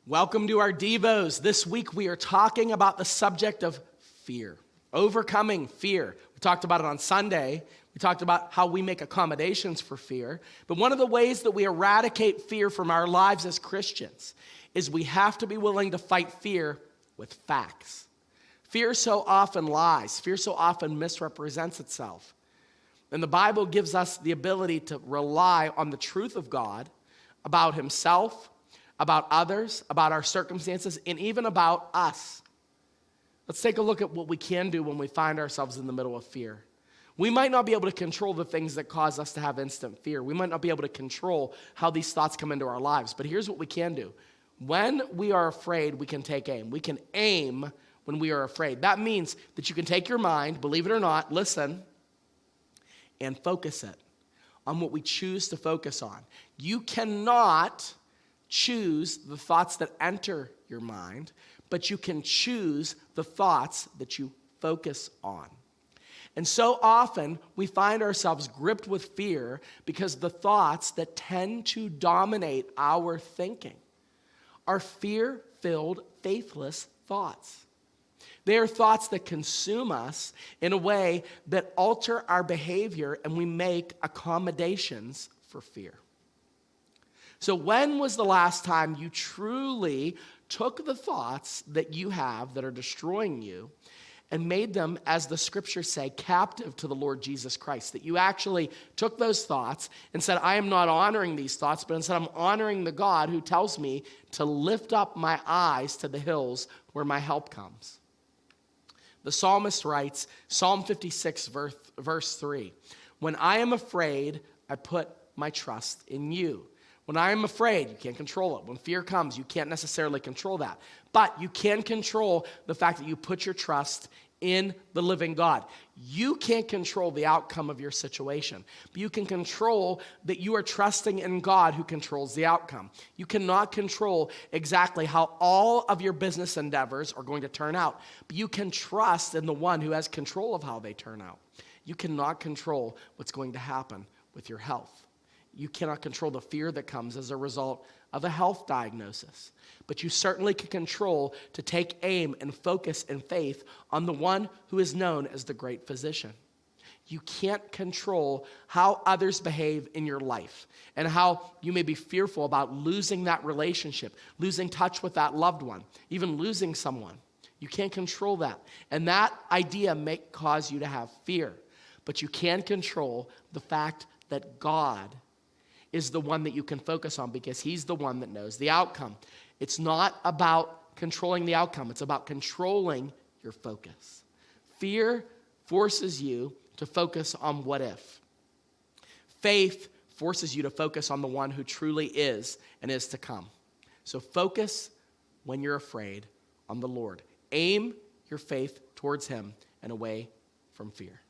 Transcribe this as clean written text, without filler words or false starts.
Welcome to our Devos. This week we are talking about the subject of fear, overcoming fear. We talked about it on Sunday. We talked about how we make accommodations for fear. But one of the ways that we eradicate fear from our lives as Christians is we have to be willing to fight fear with facts. Fear so often lies. Fear so often misrepresents itself. And the Bible gives us the ability to rely on the truth of God about himself, about others, about our circumstances, and even about us. Let's take a look at what we can do when we find ourselves in the middle of fear. We might not be able to control the things that cause us to have instant fear. We might not be able to control how these thoughts come into our lives. But here's what we can do. When we are afraid, we can take aim. We can aim when we are afraid. That means that you can take your mind, believe it or not, listen, and focus it on what we choose to focus on. You cannot choose the thoughts that enter your mind, but you can choose the thoughts that you focus on. And so often we find ourselves gripped with fear because the thoughts that tend to dominate our thinking are fear-filled, faithless thoughts. They are thoughts that consume us in a way that alter our behavior, and we make accommodations for fear. So when was the last time you truly took the thoughts that you have that are destroying you and made them, as the scriptures say, captive to the Lord Jesus Christ? That you actually took those thoughts and said, I am not honoring these thoughts, but instead I'm honoring the God who tells me to lift up my eyes to the hills where my help comes. The psalmist writes, Psalm 56, verse 3, when I am afraid, I put my trust in you. When I am afraid, you can't control it. When fear comes, you can't necessarily control that. But you can control the fact that you put your trust in the living God. You can't control the outcome of your situation, but you can control that you are trusting in God who controls the outcome. You cannot control exactly how all of your business endeavors are going to turn out, but you can trust in the one who has control of how they turn out. You cannot control what's going to happen with your health. You cannot control the fear that comes as a result of a health diagnosis. But you certainly can control to take aim and focus in faith on the one who is known as the great physician. You can't control how others behave in your life and how you may be fearful about losing that relationship, losing touch with that loved one, even losing someone. You can't control that. And that idea may cause you to have fear. But you can control the fact that God is the one that you can focus on because he's the one that knows the outcome. It's not about controlling the outcome. It's about controlling your focus. Fear forces you to focus on what if. Faith forces you to focus on the one who truly is and is to come. So focus when you're afraid on the Lord. Aim your faith towards him and away from fear.